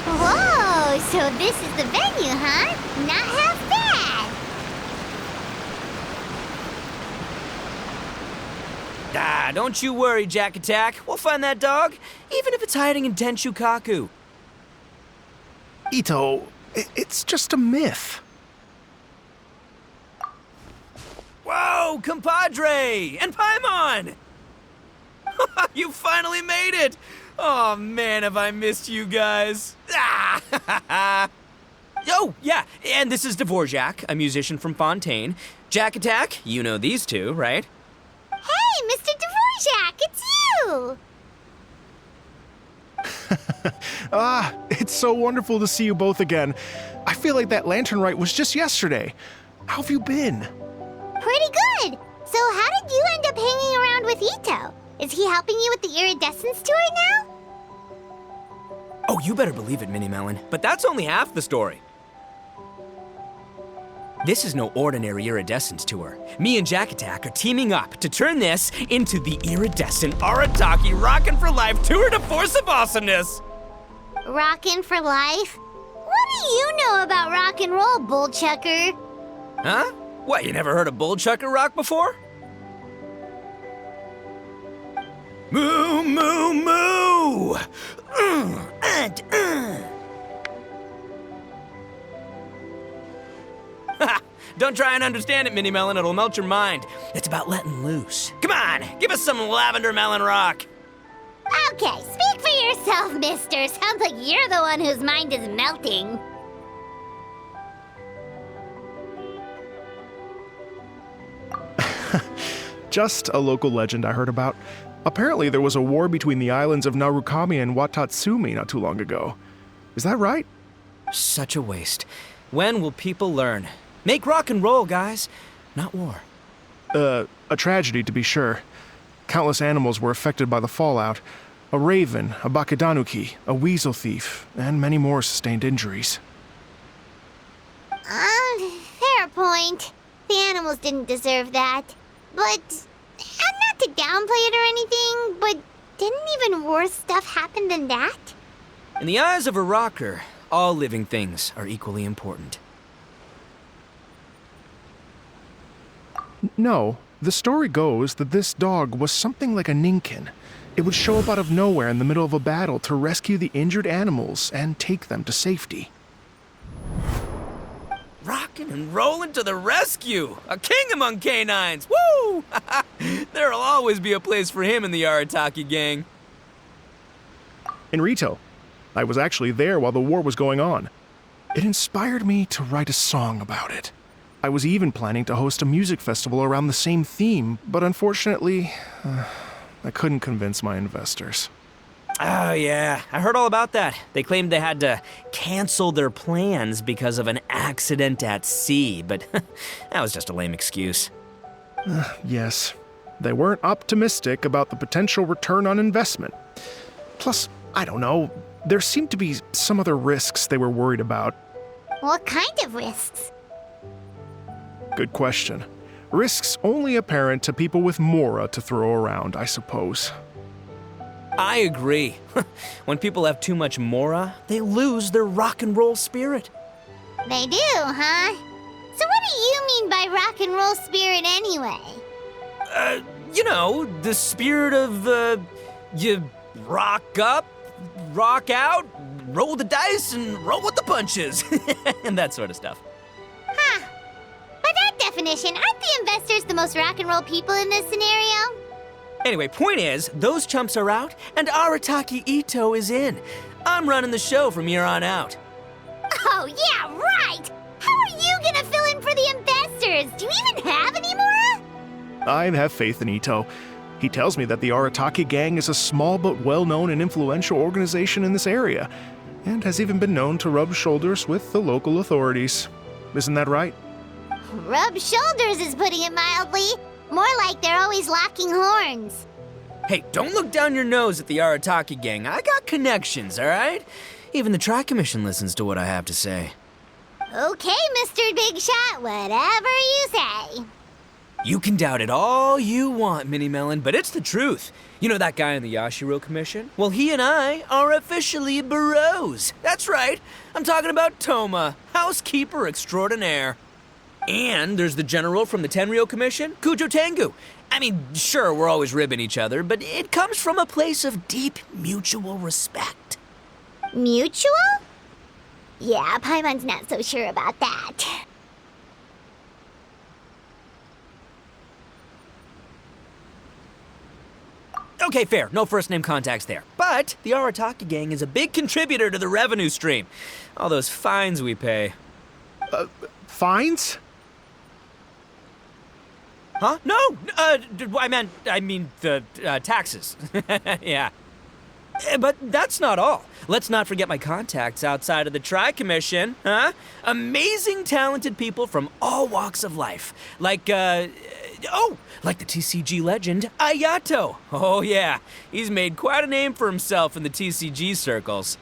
Whoa, so this is the venue, huh? Not half bad. Ah, don't you worry, Jack Attack. We'll find that dog, even if it's hiding in Tenshukaku. Ito, it's just a myth. Whoa, compadre! And Paimon! You finally made it! Oh man, have I missed you guys. Ah! Oh, yeah, and this is Dvorak, a musician from Fontaine. Jack Attack, you know these two, right? Hey, Mr. Dvorak, it's you! It's so wonderful to see you both again. I feel like that lantern rite was just yesterday. How have you been? Pretty good. So how did you end up hanging around with Ito? Is he helping you with the Iridescent tour now? Oh, you better believe it, Minnie Melon, but that's only half the story. This is no ordinary Iridescent tour. Me and Jack Attack are teaming up to turn this into the Iridescent Arataki Rockin' for Life Tour de Force of Awesomeness. Rockin' for life? What do you know about rock and roll, bullchucker? Huh? What, you never heard a bullchucker rock before? Moo, moo, moo! Don't try and understand it, Minnie Melon. It'll melt your mind. It's about letting loose. Come on, give us some lavender melon rock. Okay, speak for yourself, mister. Sounds like you're the one whose mind is melting. Just a local legend I heard about. Apparently there was a war between the islands of Narukami and Watatsumi not too long ago. Is that right? Such a waste. When will people learn? Make rock and roll, guys, not war. A tragedy to be sure. Countless animals were affected by the fallout. A raven, a bakedanuki, a weasel thief, and many more sustained injuries. Fair point. The animals didn't deserve that. But, not to downplay it or anything, but didn't even worse stuff happen than that? In the eyes of a rocker, all living things are equally important. No, the story goes that this dog was something like a ninkin. It would show up out of nowhere in the middle of a battle to rescue the injured animals and take them to safety. Rockin' and rollin' to the rescue! A king among canines! Woo! There'll always be a place for him in the Arataki gang. In Rito, I was actually there while the war was going on. It inspired me to write a song about it. I was even planning to host a music festival around the same theme, but unfortunately, I couldn't convince my investors. Oh, yeah. I heard all about that. They claimed they had to cancel their plans because of an accident at sea, but that was just a lame excuse. Yes, they weren't optimistic about the potential return on investment. Plus, I don't know, there seemed to be some other risks they were worried about. What kind of risks? Good question. Risks only apparent to people with mora to throw around, I suppose. I agree. When people have too much mora, they lose their rock and roll spirit. They do, huh? So what do you mean by rock and roll spirit anyway? You know, the spirit of, you rock up, rock out, roll the dice, and roll with the punches. And that sort of stuff. Huh. By that definition, aren't the investors the most rock and roll people in this scenario? Anyway, point is, those chumps are out, and Arataki Ito is in. I'm running the show from here on out. Oh, yeah, right! How are you gonna fill in for the investors? Do you even have any mora? I have faith in Ito. He tells me that the Arataki gang is a small but well-known and influential organization in this area, and has even been known to rub shoulders with the local authorities. Isn't that right? Rub shoulders is putting it mildly. More like they're always locking horns. Hey, don't look down your nose at the Arataki gang. I got connections, all right? Even the Tri-Commission listens to what I have to say. Okay, Mr. Big Shot, whatever you say. You can doubt it all you want, Mini Melon, but it's the truth. You know that guy in the Yashiro Commission? Well, he and I are officially bros. That's right. I'm talking about Toma, housekeeper extraordinaire. And there's the general from the Tenryo Commission, Kujo Tengu. I mean, sure, we're always ribbing each other, but it comes from a place of deep mutual respect. Mutual? Yeah, Paimon's not so sure about that. Okay, fair. No first-name contacts there. But the Arataki gang is a big contributor to the revenue stream. All those fines we pay. Fines? Huh? No! I mean the taxes. Yeah. But that's not all. Let's not forget my contacts outside of the Tri-Commission, huh? Amazing, talented people from all walks of life. Like the TCG legend, Ayato. Oh yeah, he's made quite a name for himself in the TCG circles.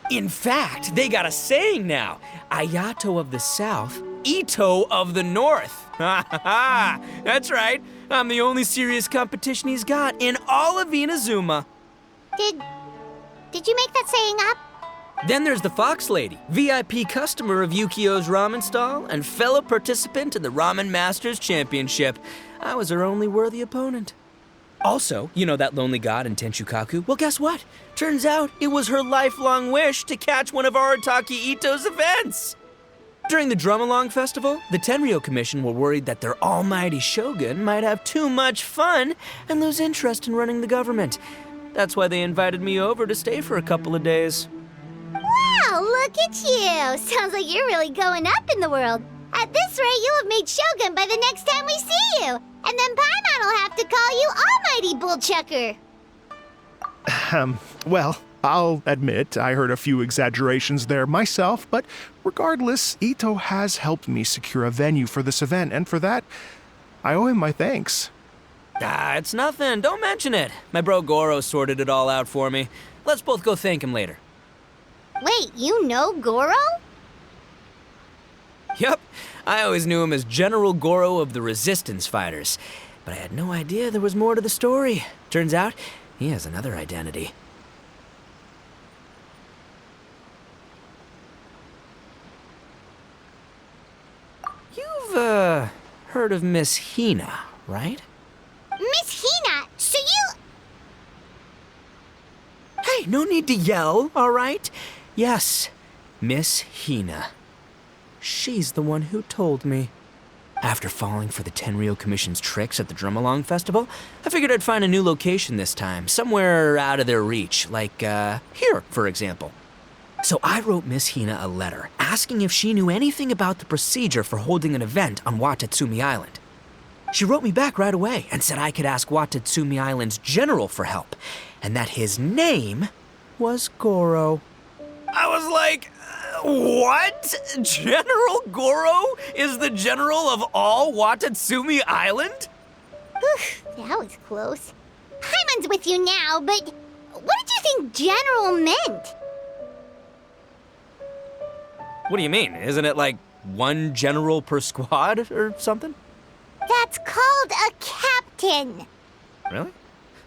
In fact, they got a saying now. Ayato of the South, Ito of the North. Ha ha ha! That's right. I'm the only serious competition he's got in all of Inazuma. Did you make that saying up? Then there's the Fox Lady, VIP customer of Yukio's ramen stall and fellow participant in the Ramen Masters Championship. I was her only worthy opponent. Also, you know that lonely god in Tenshukaku? Well, guess what? Turns out it was her lifelong wish to catch one of Arataki Ito's events. During the Drum-Along Festival, the Tenryo Commission were worried that their almighty shogun might have too much fun and lose interest in running the government. That's why they invited me over to stay for a couple of days. Wow, look at you! Sounds like you're really going up in the world. At this rate, you'll have made Shogun by the next time we see you. And then Paimon will have to call you Almighty Bullchucker. Well, I'll admit I heard a few exaggerations there myself, but regardless, Ito has helped me secure a venue for this event, and for that, I owe him my thanks. Ah, it's nothing. Don't mention it. My bro Goro sorted it all out for me. Let's both go thank him later. Wait, you know Goro? Yep, I always knew him as General Goro of the Resistance Fighters, but I had no idea there was more to the story. Turns out, he has another identity. You've, heard of Miss Hina, right? Miss Hina, so you... Hey, no need to yell, all right? Yes, Miss Hina. She's the one who told me. After falling for the Tenryo Commission's tricks at the Drum-Along Festival, I figured I'd find a new location this time, somewhere out of their reach, like, here, for example. So I wrote Miss Hina a letter, asking if she knew anything about the procedure for holding an event on Watatsumi Island. She wrote me back right away and said I could ask Watatsumi Island's general for help, and that his name was Goro. I was like, what? General Goro is the general of all Watatsumi Island? That was close. Paimon's with you now, but what did you think general meant? What do you mean? Isn't it like one general per squad or something? That's called a captain. Really?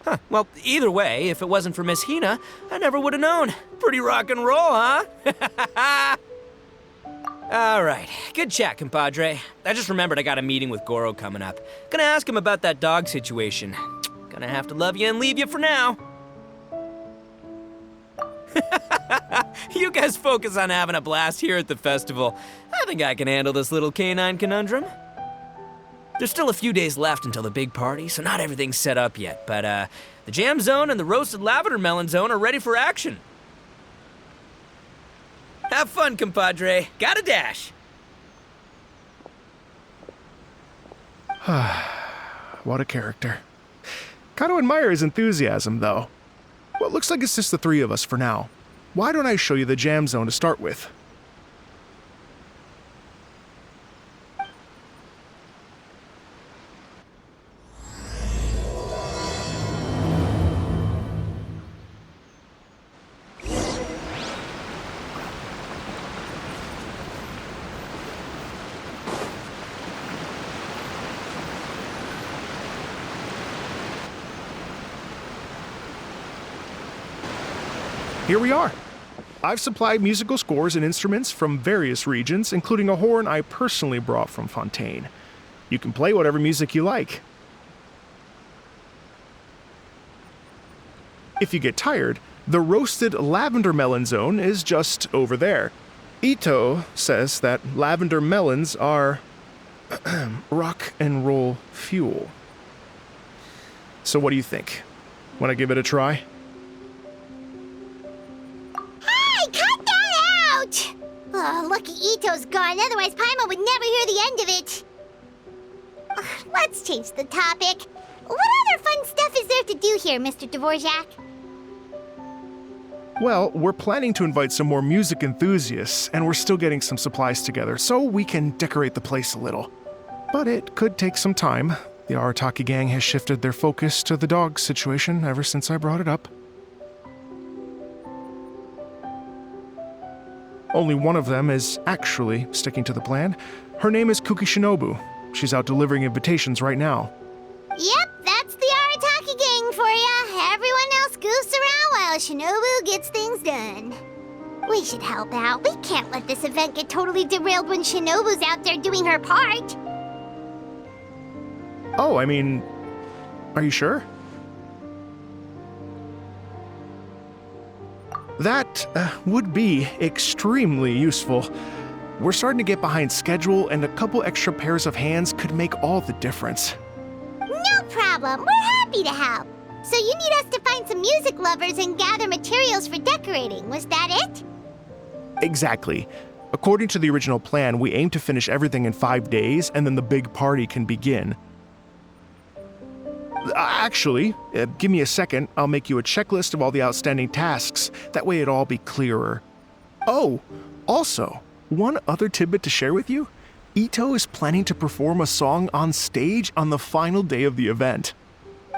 Huh. Well, either way, if it wasn't for Miss Hina, I never would have known. Pretty rock and roll, huh? All right. Good chat, compadre. I just remembered I got a meeting with Goro coming up. Gonna ask him about that dog situation. Gonna have to love you and leave you for now. You guys focus on having a blast here at the festival. I think I can handle this little canine conundrum. There's still a few days left until the big party, so not everything's set up yet, but the jam zone and the roasted lavender melon zone are ready for action. Have fun, compadre. Got a dash. What a character. Gotta admire his enthusiasm, though. Well, it looks like it's just the three of us for now. Why don't I show you the jam zone to start with? Here we are. I've supplied musical scores and instruments from various regions, including a horn I personally brought from Fontaine. You can play whatever music you like. If you get tired, the roasted lavender melon zone is just over there. Ito says that lavender melons are rock and roll fuel. So what do you think? Want to give it a try? Oh, lucky Ito's gone, otherwise Paimon would never hear the end of it. Ugh, let's change the topic. What other fun stuff is there to do here, Mr. Dvorak? Well, we're planning to invite some more music enthusiasts, and we're still getting some supplies together, so we can decorate the place a little. But it could take some time. The Arataki gang has shifted their focus to the dog situation ever since I brought it up. Only one of them is actually sticking to the plan. Her name is Kuki Shinobu. She's out delivering invitations right now. Yep, that's the Arataki gang for ya. Everyone else goofs around while Shinobu gets things done. We should help out. We can't let this event get totally derailed when Shinobu's out there doing her part. Oh, I mean, are you sure? That would be extremely useful. We're starting to get behind schedule, and a couple extra pairs of hands could make all the difference. No problem. We're happy to help. So you need us to find some music lovers and gather materials for decorating. Was that it? Exactly. According to the original plan, we aim to finish everything in 5 days, and then the big party can begin. Actually, give me a second. I'll make you a checklist of all the outstanding tasks. That way it'll all be clearer. Oh, also, one other tidbit to share with you. Ito is planning to perform a song on stage on the final day of the event.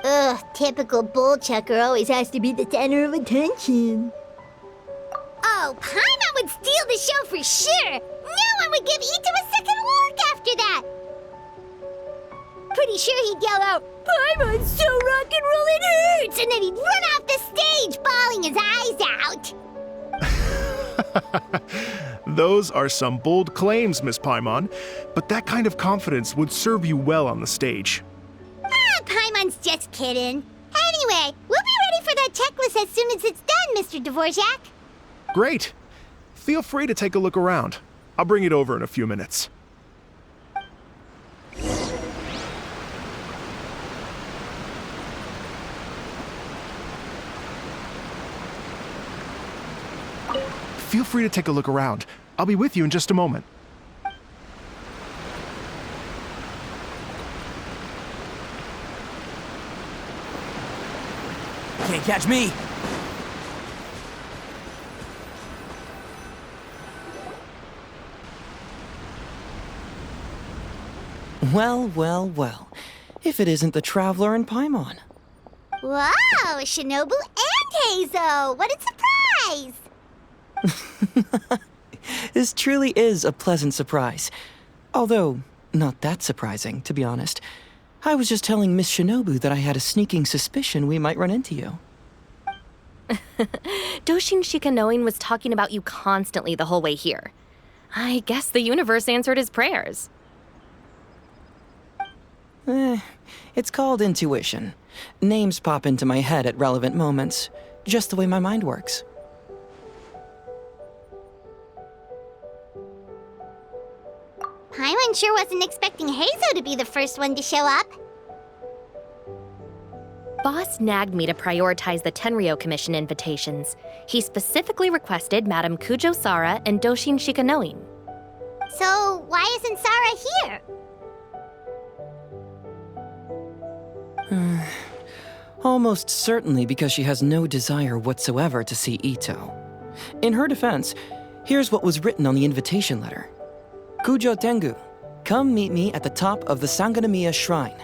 Ugh, typical bullchucker always has to be the center of attention. Oh, Paimon would steal the show for sure. No one would give Ito a second look after that. Pretty sure he'd yell out, "Paimon's so rock and roll it hurts!" And then he'd run off the stage, bawling his eyes out. Those are some bold claims, Miss Paimon, but that kind of confidence would serve you well on the stage. Ah, Paimon's just kidding. Anyway, we'll be ready for that checklist as soon as it's done, Mr. Dvorak. Great. Feel free to take a look around. I'll bring it over in a few minutes. Feel free to take a look around. I'll be with you in just a moment. Can't catch me. Well, well, well. If it isn't the Traveler and Paimon. Wow, Shinobu and Heizo! What a surprise! This truly is a pleasant surprise. Although, not that surprising, to be honest. I was just telling Miss Shinobu that I had a sneaking suspicion we might run into you. Doshin Shikanoin was talking about you constantly the whole way here. I guess the universe answered his prayers. It's called intuition. Names pop into my head at relevant moments, just the way my mind works. Paimon sure wasn't expecting Heizo to be the first one to show up. Boss nagged me to prioritize the Tenryo Commission invitations. He specifically requested Madame Kujo Sara and Doshin Shikanoin. So, why isn't Sara here? Almost certainly because she has no desire whatsoever to see Ito. In her defense, here's what was written on the invitation letter. Kujo Tengu, come meet me at the top of the Sanganamiya Shrine.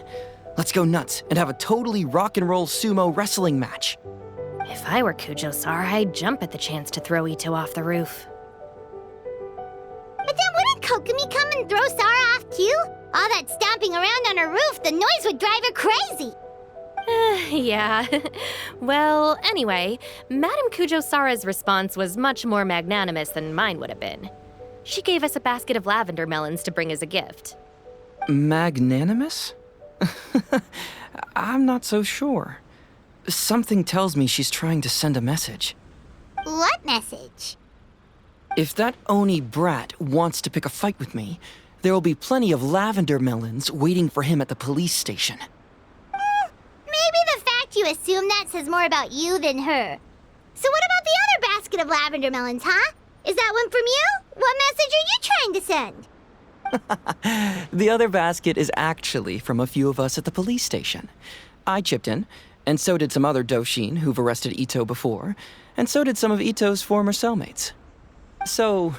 Let's go nuts and have a totally rock and roll sumo wrestling match. If I were Kujo-Sara, I'd jump at the chance to throw Ito off the roof. But then wouldn't Kokomi come and throw Sara off too? All that stomping around on her roof, the noise would drive her crazy. Yeah. Well, anyway, Madame Kujo-Sara's response was much more magnanimous than mine would have been. She gave us a basket of lavender melons to bring as a gift. Magnanimous? I'm not so sure. Something tells me she's trying to send a message. What message? If that Oni brat wants to pick a fight with me, there will be plenty of lavender melons waiting for him at the police station. Maybe the fact you assume that says more about you than her. So what about the other basket of lavender melons, huh? Is that one from you? What message are you trying to send? The other basket is actually from a few of us at the police station. I chipped in, and so did some other Doshin who've arrested Ito before, and so did some of Ito's former cellmates. So,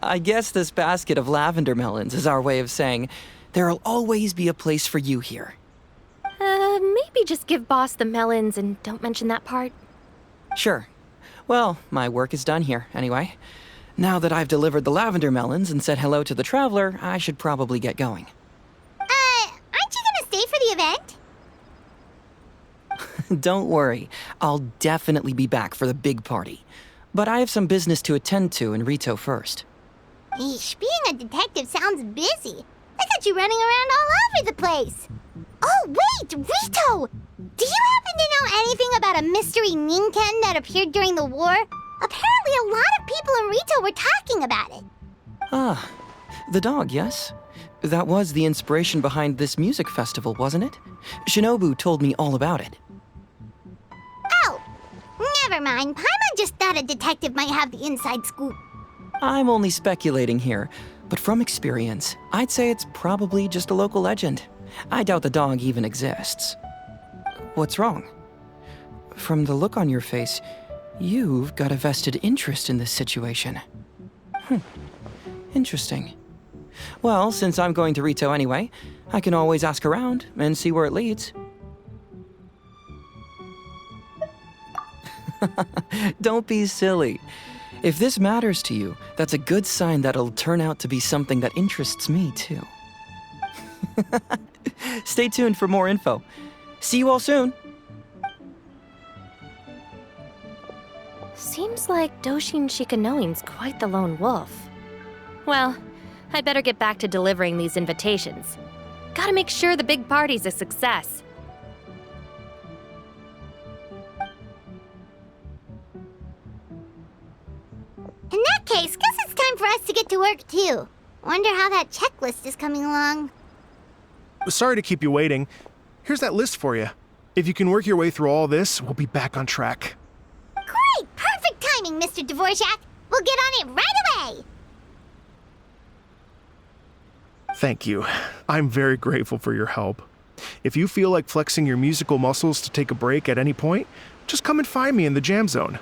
I guess this basket of lavender melons is our way of saying, there'll always be a place for you here. Maybe just give Boss the melons and don't mention that part. Sure. Well, my work is done here, anyway. Now that I've delivered the lavender melons and said hello to the traveler, I should probably get going. Aren't you gonna stay for the event? Don't worry, I'll definitely be back for the big party. But I have some business to attend to in Rito first. Eesh, being a detective sounds busy. I got you running around all over the place. Oh, wait, Rito! Do you happen to know anything about a mystery Ninken that appeared during the war? Apparently a lot of people in Rito were talking about it. Ah, the dog, yes? That was the inspiration behind this music festival, wasn't it? Shinobu told me all about it. Oh, never mind. Paimon just thought a detective might have the inside scoop. I'm only speculating here, but from experience, I'd say it's probably just a local legend. I doubt the dog even exists. What's wrong? From the look on your face, you've got a vested interest in this situation. Interesting. Well, since I'm going to Rito anyway, I can always ask around and see where it leads. Don't be silly. If this matters to you, that's a good sign that it'll turn out to be something that interests me, too. Stay tuned for more info. See you all soon. Seems like Doshin Shikanoin's quite the lone wolf. Well, I'd better get back to delivering these invitations. Gotta make sure the big party's a success. In that case, guess it's time for us to get to work too. Wonder how that checklist is coming along. Sorry to keep you waiting. Here's that list for you. If you can work your way through all this, we'll be back on track. Great! Perfect timing, Mr. Dvorak. We'll get on it right away! Thank you. I'm very grateful for your help. If you feel like flexing your musical muscles to take a break at any point, just come and find me in the jam zone.